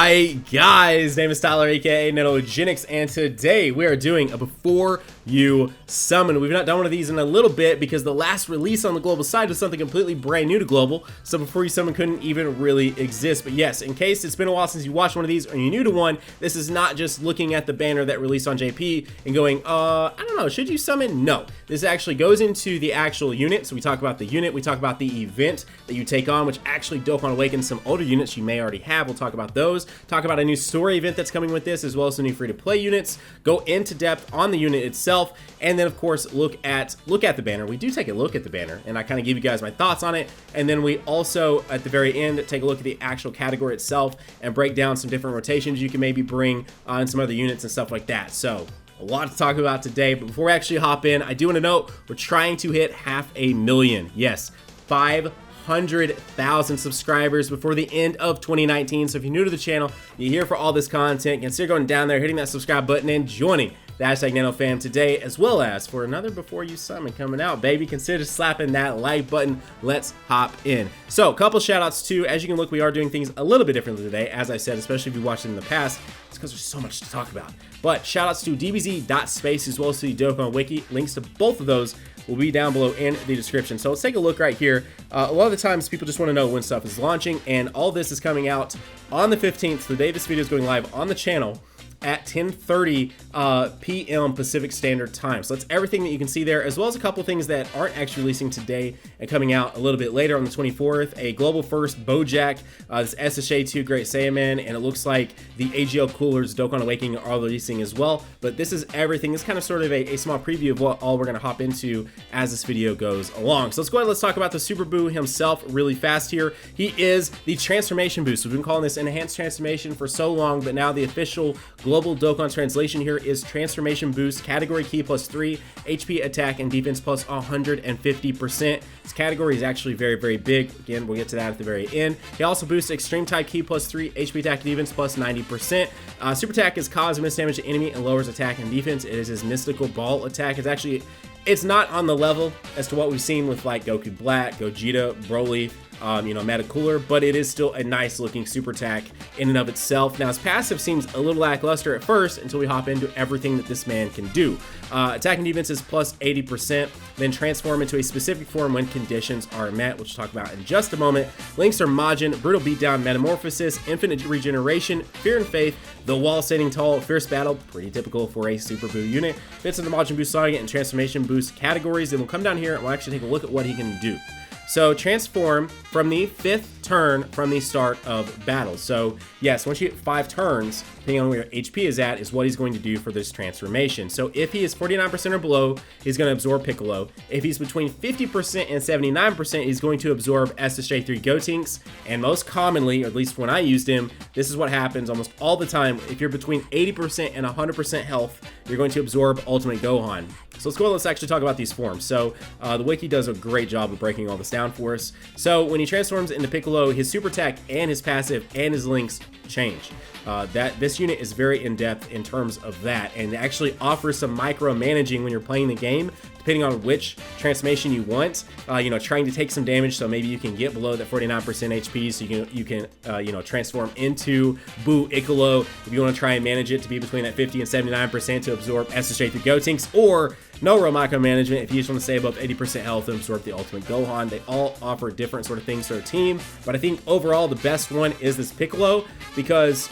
Alright guys, name is Tyler aka Nanogenix, and today we are doing a Before You Summon. We've not done one of these in a little bit because the last release on the global side was something completely brand new to global, so Before You Summon couldn't even really exist. But yes, in case it's been a while since you watched one of these or you're new to one, this is not just looking at the banner that released on JP and going, I don't know, should you summon? No, this actually goes into the actual unit. So we talk about the unit, we talk about the event that you take on, which actually Dokkan awakens some older units you may already have. We'll talk about those. Talk about a new story event that's coming with this, as well as some new free-to-play units. Go into depth on the unit itself, and then of course look at the banner. We do take a look at the banner, and I kind of give you guys my thoughts on it. And then we also, at the very end, take a look at the actual category itself and break down some different rotations you can maybe bring on some other units and stuff like that. So a lot to talk about today, but before we actually hop in, I do want to note we're trying to hit 500,000. Yes, 500,000 subscribers before the end of 2019. So if you're new to the channel, you're here for all this content, consider going down there, hitting that subscribe button, and joining the #NanoFam today, as well as for another Before You Summon coming out, baby. Consider slapping that like button. Let's hop in. So a couple shout outs too. As you can look, we are doing things a little bit differently today, as I said, especially if you watched it in the past. It's because there's so much to talk about. But shout outs to DBZ.space as well as to the Dokkan Wiki. Links to both of those will be down below in the description. So let's take a look right here. A lot of the times people just want to know when stuff is launching, and all this is coming out on the 15th, the day this video is going live on the channel at 10:30 p.m. Pacific Standard Time. So that's everything that you can see there, as well as a couple things that aren't actually releasing today and coming out a little bit later on the 24th. A global first Bojack, this SSJ2 Great Saiyaman, and it looks like the AGL Coolers Dokkan Awakening are releasing as well. But this is everything. It's kind of sort of a small preview of what all we're going to hop into as this video goes along. So let's go ahead and let's talk about the Super Buu himself really fast here. He is the transformation boost. We've been calling this enhanced transformation for so long, but now the official global Dokkan translation here is transformation boost, category key +3, HP attack and defense plus 150%. This category is actually very, very big. Again, we'll get to that at the very end. He also boosts extreme type key +3, HP attack and defense plus 90%. Super attack is cause miss damage to enemy and lowers attack and defense. It is his mystical ball attack. It's not on the level as to what we've seen with like Goku Black, Gogeta, Broly, Meta Cooler, but it is still a nice looking super attack in and of itself. Now his passive seems a little lackluster at first until we hop into everything that this man can do. Attack and defense is plus 80%, then transform into a specific form when conditions are met, which we'll talk about in just a moment. Links are Majin, Brutal Beatdown, Metamorphosis, Infinite Regeneration, Fear and Faith, The Wall Standing Tall, Fierce Battle, pretty typical for a Super Buu unit, fits in the Majin Buu Saga and Transformation Boost categories. Then we'll come down here and we'll actually take a look at what he can do. So transform from the 5th turn from the start of battle. So yes, once you get 5 turns, depending on where your HP is at, is what he's going to do for this transformation. So if he is 49% or below, he's going to absorb Piccolo. If he's between 50% and 79%, he's going to absorb SSJ3 Gotenks. And most commonly, or at least when I used him, this is what happens almost all the time. If you're between 80% and 100% health, you're going to absorb Ultimate Gohan. So let's go, let's actually talk about these forms. So the wiki does a great job of breaking all this down for us. So when he transforms into Piccolo, his super attack and his passive and his links change. This unit is very in-depth in terms of that, and actually offers some micromanaging when you're playing the game, depending on which transformation you want. Trying to take some damage, so maybe you can get below that 49% HP, so you can transform into Buu Piccolo if you want to try and manage it to be between that 50 and 79% to absorb SSJ through Gotenks, or no real micromanagement if you just want to stay above 80% health and absorb the Ultimate Gohan. They all offer different sort of things to their team, but I think overall the best one is this Piccolo, because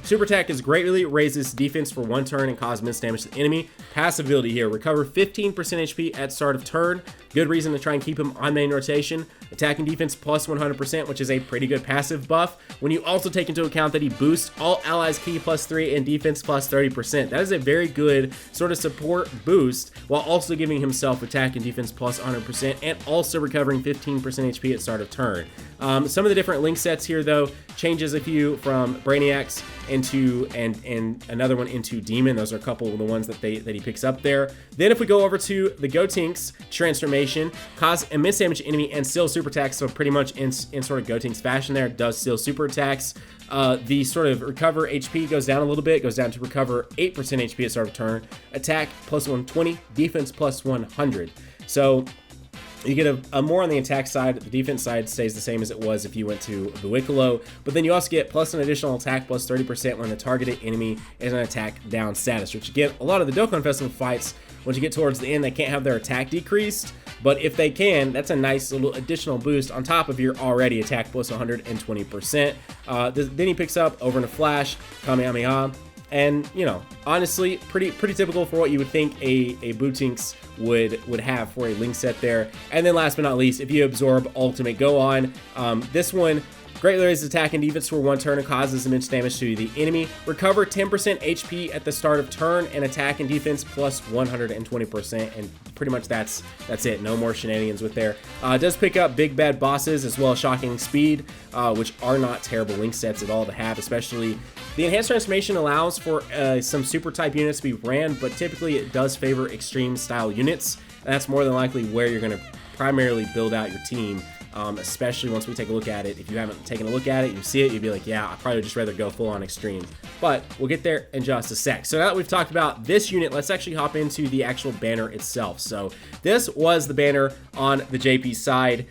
super attack is greatly raises defense for 1 turn and cause miss damage to the enemy. Passive ability here, recover 15% HP at start of turn. Good reason to try and keep him on main rotation. Attack and defense plus 100%, which is a pretty good passive buff when you also take into account that he boosts all allies key +3 and defense plus 30%. That is a very good sort of support boost, while also giving himself attack and defense plus 100% and also recovering 15% HP at start of turn. Some of the different link sets here though changes a few from Brainiacs into and another one into Demon. Those are a couple of the ones that he picks up there. Then if we go over to the Gotenks transformation, cause immense damage to enemy and still super attacks, so pretty much in sort of Gotenks fashion there, does still super attacks. The sort of recover HP goes down a little bit, goes down to recover 8% HP at start of turn, attack plus 120, defense plus 100. So You get a more on the attack side. The defense side stays the same as it was if you went to Buikalo, but then you also get plus an additional attack plus 30% when the targeted enemy is an attack down status, which again, a lot of the Dokkan Festival fights, once you get towards the end, they can't have their attack decreased, but if they can, that's a nice little additional boost on top of your already attack plus 120%. Then he picks up over in a flash, Kamehameha. And, you know, honestly, pretty typical for what you would think a Bootinks would have for a Link set there. And then last but not least, if you absorb Ultimate Go On, this one greatly raises attack and defense for 1 turn and causes immense damage to the enemy. Recover 10% HP at the start of turn and attack and defense plus 120%, and pretty much that's it. No more shenanigans with there. It does pick up big bad bosses as well as shocking speed, which are not terrible Link sets at all to have, especially the enhanced transformation allows for some super type units to be ran, but typically it does favor extreme style units, and that's more than likely where you're going to primarily build out your team. Especially once we take a look at it. If you haven't taken a look at it, you see it, you'd be like, yeah, I'd probably just rather go full on extreme. But we'll get there in just a sec. So now that we've talked about this unit, let's actually hop into the actual banner itself. So this was the banner on the JP side.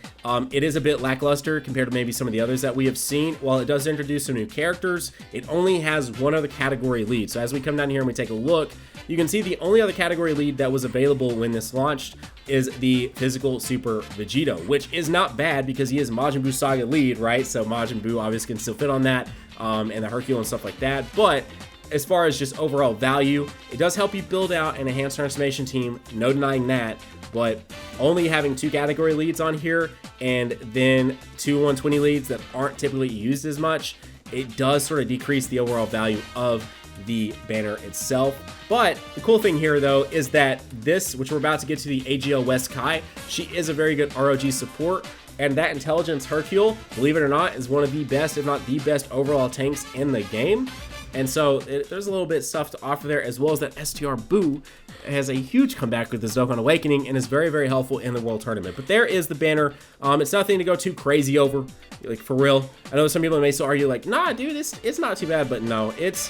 It is a bit lackluster compared to maybe some of the others that we have seen. While it does introduce some new characters, it only has one other category lead. So as we come down here and we take a look, you can see the only other category lead that was available when this launched is the physical Super Vegito, which is not bad because he is Majin Buu Saga lead, right? So Majin Buu obviously can still fit on that, and the Hercule and stuff like that. But as far as just overall value, it does help you build out an enhanced transformation team, no denying that. But only having 2 category leads on here and then 2 120 leads that aren't typically used as much, it does sort of decrease the overall value of the banner itself. But the cool thing here though is that this, which we're about to get to, the AGL West Kai, she is a very good ROG support, and that Intelligence Hercule, believe it or not, is one of the best, if not the best overall tanks in the game. And so there's a little bit of stuff to offer there, as well as that STR Buu has a huge comeback with this Dokkan Awakening and is very, very helpful in the World Tournament. But there is the banner. It's nothing to go too crazy over, like for real. I know some people may still argue like, nah, dude, it's not too bad, but no, it's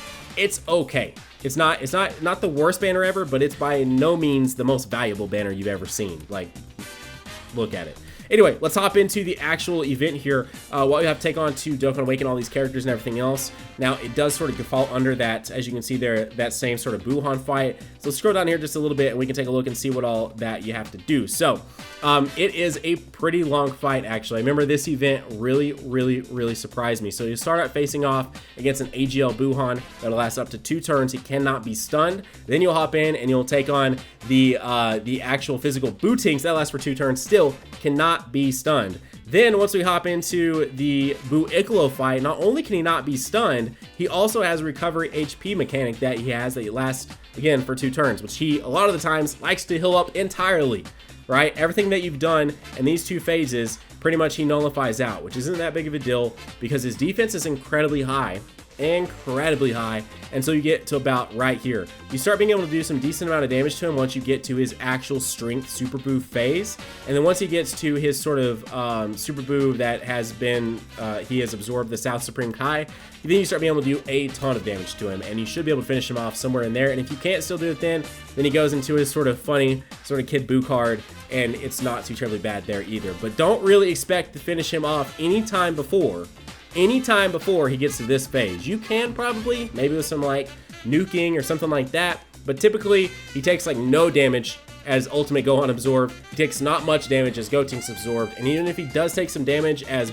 okay. It's not the worst banner ever, but it's by no means the most valuable banner you've ever seen. Like, look at it. Anyway, let's hop into the actual event here. What we have to take on to Dokkan Awaken all these characters and everything else. Now, it does sort of fall under that, as you can see there, that same sort of Buuhan fight. So let's scroll down here just a little bit and we can take a look and see what all that you have to do. So, it is a pretty long fight, actually. I remember this event really surprised me. So you start out facing off against an AGL Buuhan that'll last up to 2 turns. He cannot be stunned. Then you'll hop in and you'll take on the actual physical Bootinks that lasts for 2 turns. Still cannot be stunned. Then once we hop into the Buikalo fight, not only can he not be stunned, he also has a recovery HP mechanic that he has that lasts again for 2 turns, which he a lot of the times likes to heal up entirely, right? Everything that you've done in these 2 phases, pretty much he nullifies out, which isn't that big of a deal because his defense is incredibly high, and so you get to about right here. You start being able to do some decent amount of damage to him once you get to his actual strength Super Buu phase, and then once he gets to his sort of Super Buu that has been he has absorbed the South Supreme Kai, then you start being able to do a ton of damage to him, and you should be able to finish him off somewhere in there. And if you can't still do it, then he goes into his sort of funny sort of Kid Buu card, and it's not too terribly bad there either. But don't really expect to finish him off anytime before he gets to this phase. You can probably, maybe with some like nuking or something like that, but typically he takes like no damage as Ultimate Gohan absorbed. He takes not much damage as Gotenks absorbed, and even if he does take some damage as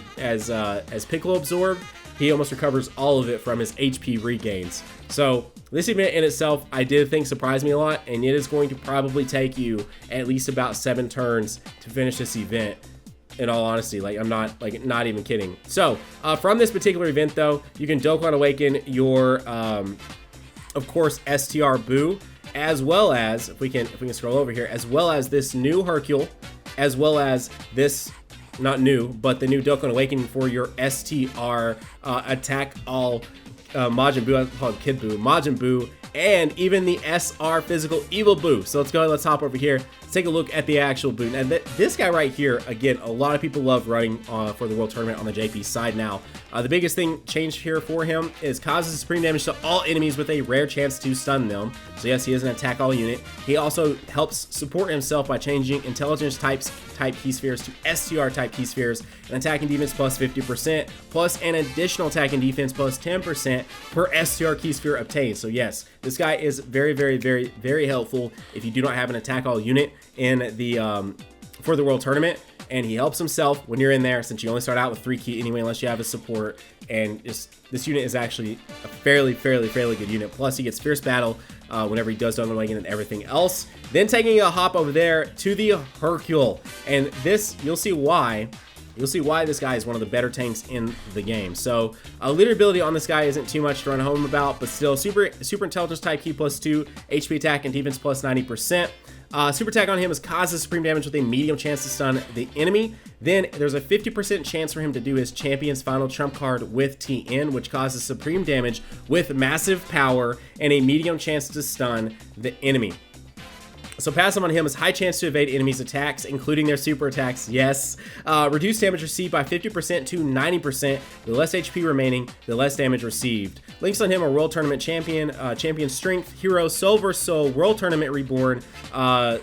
Piccolo absorbed, he almost recovers all of it from his HP regains. So this event in itself, I did think surprised me a lot, and it is going to probably take you at least about 7 turns to finish this event. In all honesty, like I'm not even kidding. So from this particular event though, you can Dokkan Awaken your of course STR Buu, as well as if we can scroll over here, as well as this new Hercule, as well as this, not new, but the new Dokkan Awakening for your STR Attack All Majin Buu, called Kid Buu, Majin Buu, and even the SR Physical Evil Buu. So let's go ahead, let's hop over here, let's take a look at the actual Buu. And this guy right here, again, a lot of people love running for the World Tournament on the JP side now. The biggest thing changed here for him is causes supreme damage to all enemies with a rare chance to stun them. So yes, he is an attack all unit. He also helps support himself by changing intelligence type key spheres to STR type key spheres, and attack and defense plus 50%, plus an additional attack and defense plus 10% per STR key sphere obtained. So yes, this guy is very, very, very, very helpful if you do not have an attack all unit in the for the World Tournament. And he helps himself when you're in there, since you only start out with 3 key anyway, unless you have a support. And this unit is actually a fairly good unit. Plus, he gets Fierce Battle whenever he does Dokkan Awaken and everything else. Then taking a hop over there to the Hercule. And this, you'll see why. You'll see why this guy is one of the better tanks in the game. So, leader ability on this guy isn't too much to run home about, but still, super intelligence type key plus 2, HP attack and defense plus 90%. Super attack on him is causes supreme damage with a medium chance to stun the enemy. Then there's a 50% chance for him to do his champion's final trump card with TN, which causes supreme damage with massive power and a medium chance to stun the enemy. So passive on him is high chance to evade enemies' attacks, including their super attacks, yes. Reduced damage received by 50% to 90%. The less HP remaining, the less damage received. Links on him are World Tournament Champion, Champion Strength, Hero, Silver Soul, World Tournament Reborn,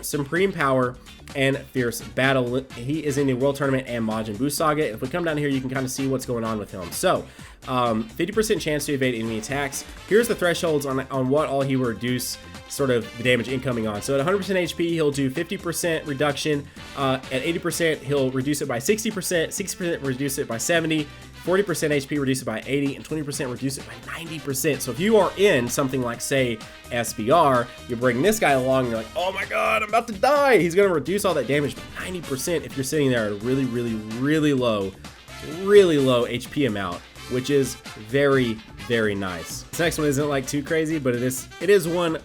Supreme Power, and Fierce Battle. He is in the World Tournament and Majin Buu Saga. If we come down here, you can kind of see what's going on with him. So, 50% chance to evade enemy attacks. Here's the thresholds on what all he will reduce sort of the damage incoming on. So at 100% HP, he'll do 50% reduction. At 80%, he'll reduce it by 60%, 60% reduce it by 70%, 40% HP reduce it by 80%, and 20% reduce it by 90%. So if you are in something like, say, SBR, you bring this guy along and you're like, oh my god, I'm about to die. He's going to reduce all that damage by 90% if you're sitting there at a really low HP amount, which is very nice. This next one isn't like too crazy, but it is one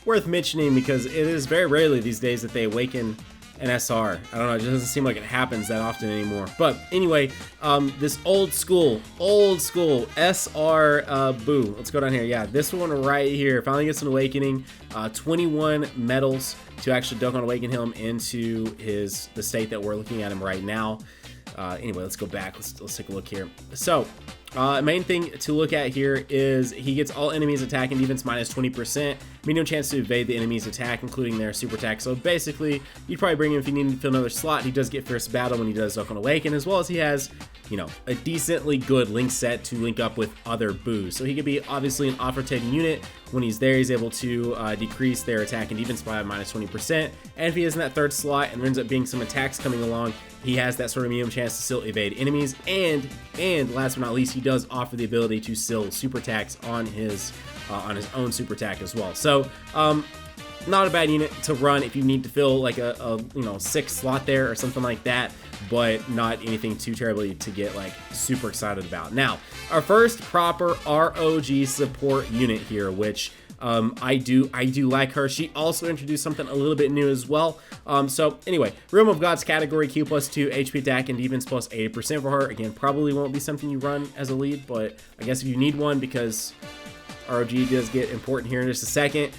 worth mentioning because it is very rarely these days that they awaken an SR. I don't know, it doesn't seem like it happens that often anymore. But anyway, this old school SR Buu. Let's go down here. Yeah, this one right here finally gets an awakening. 21 medals to actually Dokkan Awaken him into the state that we're looking at him right now. Anyway, let's go back. Let's take a look here. So, main thing to look at here is he gets all enemies attack and defense minus 20%, medium chance to evade the enemy's attack, including their super attack. So basically, you'd probably bring him if you need to fill another slot. He does get Fierce Battle when he does Dokkan Awaken, as well as he has, you know, a decently good link set to link up with other Buus. So he could be obviously an offer-taking unit. When he's there, he's able to decrease their attack and defense by minus 20%. And if he is in that third slot and there ends up being some attacks coming along, he has that sort of medium chance to still evade enemies. And last but not least, he does offer the ability to still super attacks on his own super attack as well. So not a bad unit to run if you need to fill like a 6 slot there or something like that, but not anything too terribly to get like super excited about. Now, our first proper ROG support unit here, which I do like her. She also introduced something a little bit new as well. So anyway, Realm of Gods category, Q plus 2, HP attack and defense plus 80% for her. Again, probably won't be something you run as a lead, but I guess if you need one, because ROG does get important here in just a second.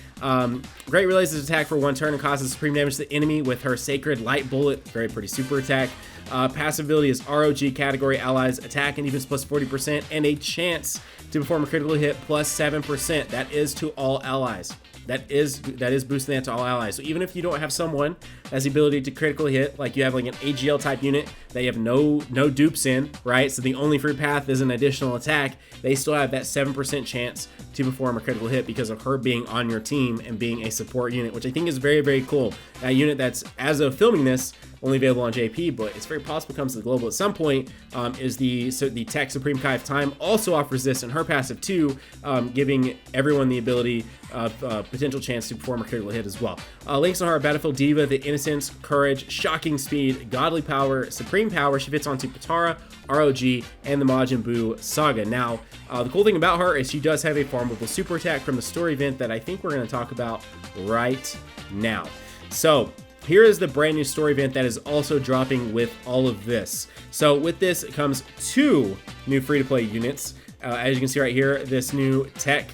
Great releases attack for 1 turn and causes supreme damage to the enemy with her Sacred Light Bullet. Very pretty super attack. Passive ability is ROG category allies attack and defense plus 40% and a chance to perform a critical hit plus 7%. That is to all allies. That is boosting that to all allies. So even if you don't have someone that has the ability to critically hit, like you have like an AGL type unit that you have no dupes in, right? So the only free path is an additional attack. They still have that 7% chance to perform a critical hit because of her being on your team and being a support unit, which I think is very cool. That unit that's, as of filming this, only available on JP, but it's very possible comes to the global at some point, is the Tech Supreme Kai of Time also offers this in her passive too, giving everyone the ability of potential chance to perform a critical hit as well. Links on her: Battlefield Diva, the Innocence, Courage, Shocking Speed, Godly Power, Supreme Power. She fits onto Potara, ROG, and the Majin Buu Saga. Now, the cool thing about her is she does have a farmable super attack from the story event that I think we're going to talk about right now. So here is the brand new story event that is also dropping with all of this. So with this comes 2 new free-to-play units. As you can see right here, this new Tech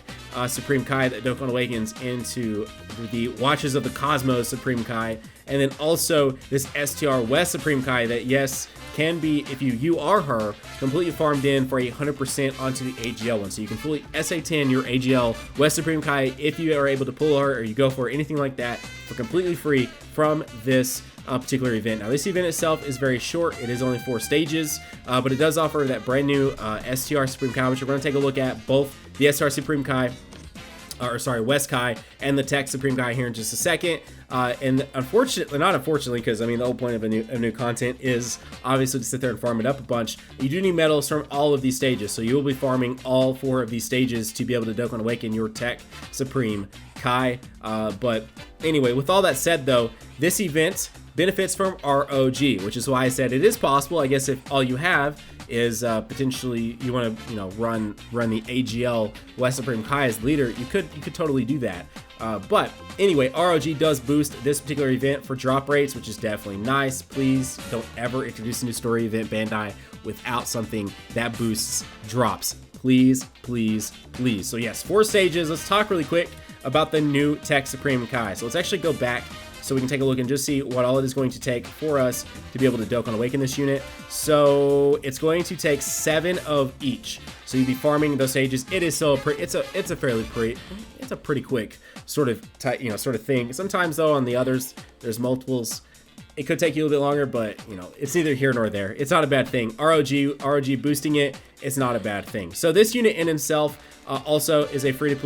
Supreme Kai that Dokkan awakens into the Watches of the Cosmos Supreme Kai, and then also this STR West Supreme Kai that, yes, can be, if you are her, completely farmed in for 100% onto the AGL one. So you can fully SA10 your AGL West Supreme Kai if you are able to pull her or you go for anything like that for completely free from this particular event. Now, this event itself is very short. It is only 4 stages, but it does offer that brand new STR Supreme Kai, which we're going to take a look at, both the STR Supreme Kai, or sorry, West Kai, and the Tech Supreme Kai here in just a second. And unfortunately, not unfortunately, because I mean the whole point of a new content is obviously to sit there and farm it up a bunch. You do need medals from all of these stages, so you will be farming all 4 of these stages to be able to Dokkan Awaken your Tech Supreme Kai. But anyway, with all that said though, this event benefits from ROG, which is why I said it is possible. I guess if all you have is potentially you want to run the AGL West Supreme Kai as leader, you could totally do that. But anyway, ROG does boost this particular event for drop rates, which is definitely nice. Please don't ever introduce a new story event, Bandai, without something that boosts drops. Please, please, please. So yes, 4 stages. Let's talk really quick about the new Tech Supreme Kai. So let's actually go back so we can take a look and just see what all it is going to take for us to be able to Dokkan Awaken this unit. So it's going to take 7 of each. So you'd be farming those stages. It is so it's a pretty quick sort of sort of thing. Sometimes though on the others there's multiples. It could take you a little bit longer, but it's neither here nor there. It's not a bad thing. ROG boosting it, it's not a bad thing. So this unit in itself also is a free to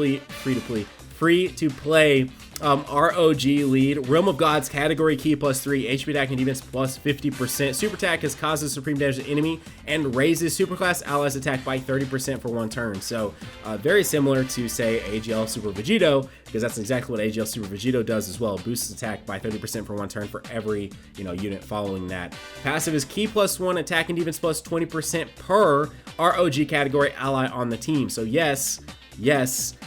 play ROG lead. Realm of Gods category key +3, HP attack and defense +50%. Super attack is causes supreme damage to enemy and raises superclass allies attack by 30% for 1 turn. So very similar to say AGL Super Vegito, because that's exactly what AGL Super Vegito does as well. Boosts attack by 30% for 1 turn for every unit following that. Passive is key +1, attack and defense +20% per ROG category ally on the team. So yes,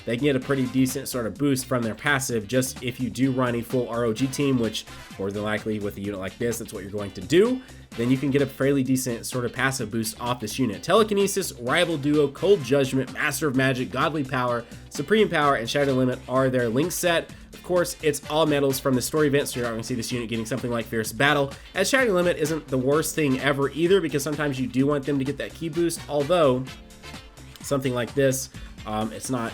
they can get a pretty decent sort of boost from their passive just if you do run a full ROG team, which more than likely with a unit like this, that's what you're going to do. Then you can get a fairly decent sort of passive boost off this unit. Telekinesis, Rival Duo, Cold Judgment, Master of Magic, Godly Power, Supreme Power, and Shadow Limit are their link set. Of course, it's all medals from the story event, so you're not going to see this unit getting something like Fierce Battle. As Shadow Limit isn't the worst thing ever either, because sometimes you do want them to get that key boost, although something like this, it's not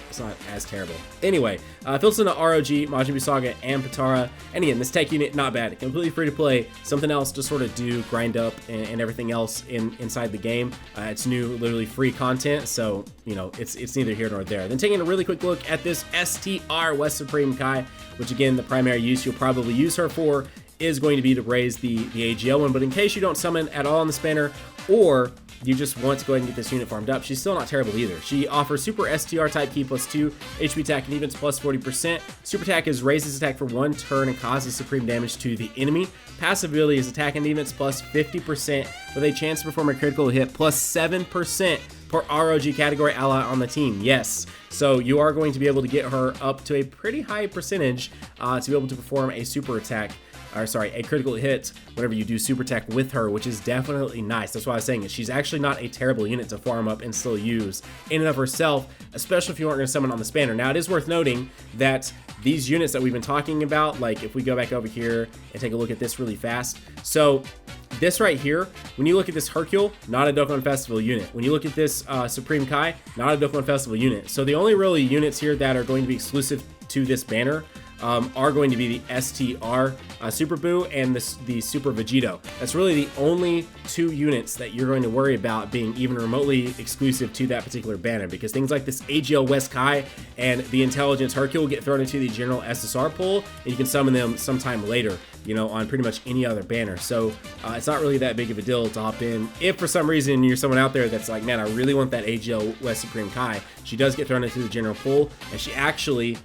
as terrible. Anyway, fills into ROG, Majin Buu Saga, and Potara. And again, this tech unit, not bad. Completely free to play. Something else to sort of do, grind up, and everything else inside the game. It's new, literally free content, so it's neither here nor there. Then taking a really quick look at this STR West Supreme Kai, which again, the primary use you'll probably use her for is going to be to raise the AGL one. But in case you don't summon at all on the spanner, or you just want to go ahead and get this unit farmed up, she's still not terrible either. She offers Super STR type key +2, HP attack and defense +40%. Super attack is raises attack for 1 turn and causes supreme damage to the enemy. Passive ability is attack and defense +50% with a chance to perform a critical hit +7% per ROG category ally on the team. Yes, so you are going to be able to get her up to a pretty high percentage to be able to perform a super attack, or sorry, a critical hit whenever you do super attack with her, which is definitely nice. That's why I was saying it. She's actually not a terrible unit to farm up and still use in and of herself, especially if you aren't going to summon on the spanner. Now, it is worth noting that these units that we've been talking about, like if we go back over here and take a look at this really fast. So this right here, when you look at this Hercule, not a Dokkan Festival unit. When you look at this Supreme Kai, not a Dokkan Festival unit. So the only really units here that are going to be exclusive to this banner are going to be the STR Super Buu and the Super Vegito. That's really the only 2 units that you're going to worry about being even remotely exclusive to that particular banner, because things like this AGL West Kai and the Intelligence Hercule get thrown into the general SSR pool, and you can summon them sometime later, on pretty much any other banner. So it's not really that big of a deal to hop in. If for some reason you're someone out there that's like, man, I really want that AGL West Supreme Kai, she does get thrown into the general pool, and she actually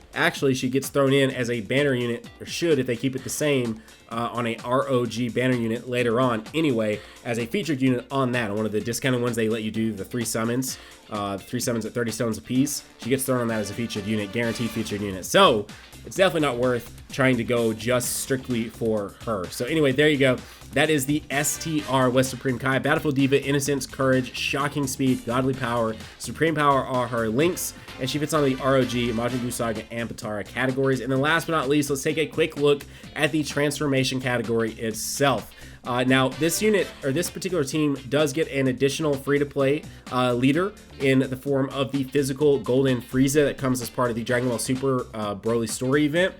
she gets thrown in as a banner unit, or should if they keep it the same, on a ROG banner unit later on anyway, as a featured unit on that. On one of the discounted ones, they let you do the 3 summons. 3 summons at 30 stones a piece. She gets thrown on that as a featured unit, guaranteed featured unit. So it's definitely not worth trying to go just strictly for her. So anyway, there you go. That is the STR West Supreme Kai. Battlefield Diva, Innocence, Courage, Shocking Speed, Godly Power, Supreme Power are her links, and she fits on the ROG, Majin Buu Saga, and Potara categories. And then last but not least, let's take a quick look at the transformation category itself. Now, this unit, or this particular team, does get an additional free-to-play leader in the form of the physical Golden Frieza that comes as part of the Dragon Ball Super Broly story event.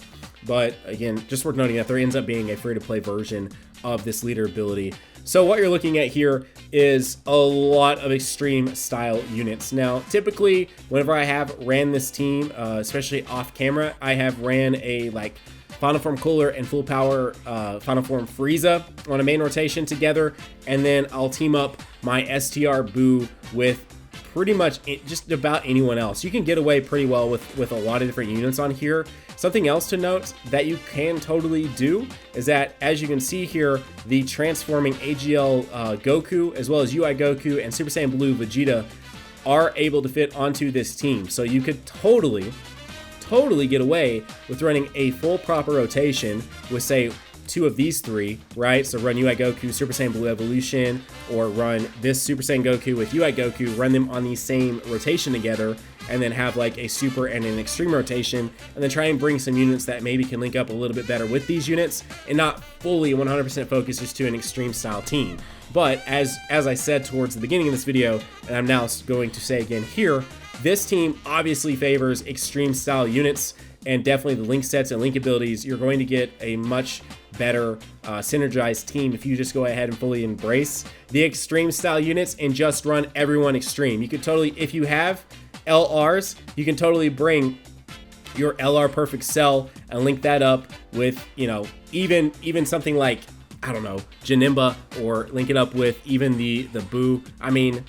But again, just worth noting that there ends up being a free-to-play version of this leader ability. So what you're looking at here is a lot of extreme style units. Now, typically, whenever I have ran this team, especially off camera, I have ran a like Final Form Cooler and Full Power Final Form Frieza on a main rotation together, and then I'll team up my STR Buu with pretty much just about anyone else. You can get away pretty well with a lot of different units on here. Something else to note that you can totally do is that, as you can see here, the transforming AGL Goku, as well as UI Goku and Super Saiyan Blue Vegeta, are able to fit onto this team. So you could totally get away with running a full proper rotation with, say, 2 of these 3, right? So run UI Goku, Super Saiyan Blue Evolution, or run this Super Saiyan Goku with UI Goku, run them on the same rotation together, and then have like a super and an extreme rotation, and then try and bring some units that maybe can link up a little bit better with these units, and not fully 100% focus just to an extreme style team. But as I said towards the beginning of this video, and I'm now going to say again here, this team obviously favors extreme style units, and definitely the link sets and link abilities. You're going to get a much better synergized team if you just go ahead and fully embrace the extreme style units and just run everyone extreme. You could totally, if you have LRs, you can totally bring your LR Perfect Cell and link that up with, you know, even something like, I don't know, Janemba, or link it up with even the Buu. I mean,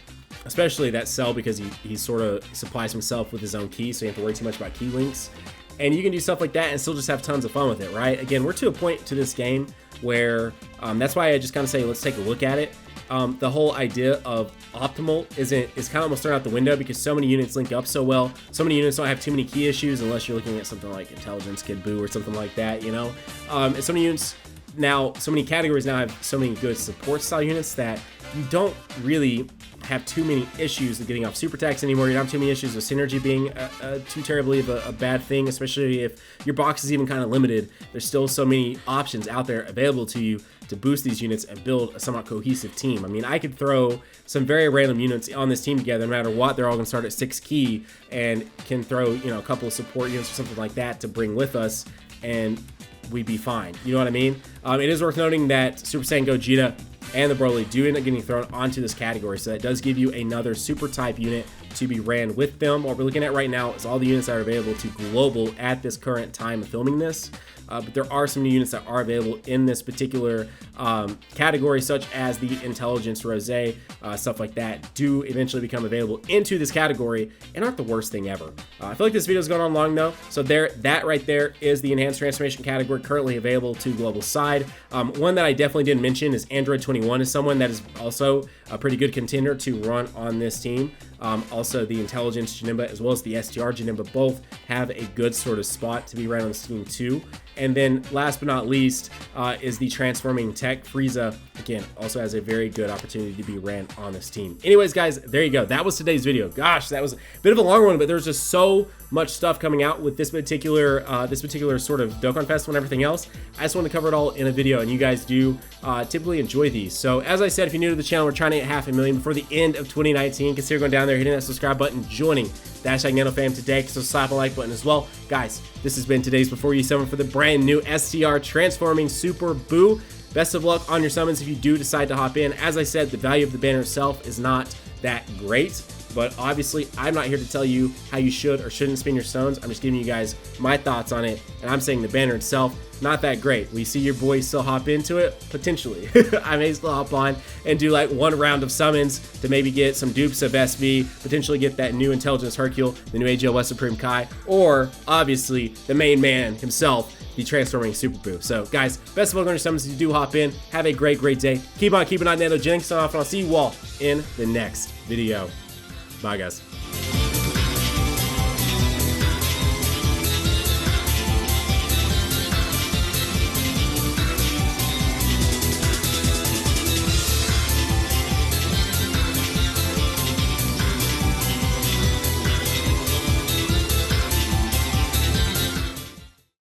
especially that Cell, because he sort of supplies himself with his own key, so you don't have to worry too much about key links. And you can do stuff like that and still just have tons of fun with it, right? Again, we're to a point to this game where that's why I just kind of say, let's take a look at it. The whole idea of optimal is kind of almost thrown out the window, because so many units link up so well. So many units don't have too many key issues unless you're looking at something like Intelligence Kid Buu or something like that, you know? And so many units now, so many categories now have so many good support style units that you don't really have too many issues with getting off super attacks anymore. You don't have too many issues with synergy being too terribly of a bad thing, especially if your box is even kind of limited. There's still so many options out there available to you to boost these units and build a somewhat cohesive team. I mean, I could throw some very random units on this team together, no matter what. They're all gonna start at 6 key, and can throw, you know, a couple of support units or something like that to bring with us, and we'd be fine. You know what I mean? It is worth noting that Super Saiyan Gogeta and the Broly do end up getting thrown onto this category, so that does give you another super type unit to be ran with them. What we're looking at right now is all the units that are available to Global at this current time of filming this. But there are some new units that are available in this particular category, such as the Intelligence Rosé, stuff like that, do eventually become available into this category and aren't the worst thing ever. I feel like this video is going on long though, so that right there is the Enhanced Transformation category currently available to Global side. One that I definitely didn't mention is Android 21 is someone that is also a pretty good contender to run on this team. Also, the Intelligence Janemba as well as the STR Janemba both have a good sort of spot to be ran on this team too. And then last but not least is the Transforming Tech Frieza. Again, also has a very good opportunity to be ran on this team. Anyways, guys, there you go. That was today's video. Gosh, that was a bit of a long one, but there's just so much stuff coming out with this particular sort of Dokkan Festival and everything else. I just want to cover it all in a video, and you guys do typically enjoy these. So as I said, if you're new to the channel, we're trying to hit 500,000 before the end of 2019. Consider going down there, hitting that subscribe button, joining the #NanoFam today. So slap a like button as well. Guys, this has been today's Before You Summon for the brand new STR Transforming Super Buu. Best of luck on your summons if you do decide to hop in. As I said, the value of the banner itself is not that great, but obviously I'm not here to tell you how you should or shouldn't spin your stones. I'm just giving you guys my thoughts on it, and I'm saying the banner itself, not that great. Will you see your boy still hop into it? Potentially. I may still hop on and do like one round of summons to maybe get some dupes of SV, potentially get that new Intelligence Hercule, the new AGL West Supreme Kai, or obviously the main man himself, the Transforming Super Buu. So guys, best of luck on your summons if you do hop in. Have a great day. Keep on keeping on Nanogenix off, and I'll see you all in the next video. Bye guys.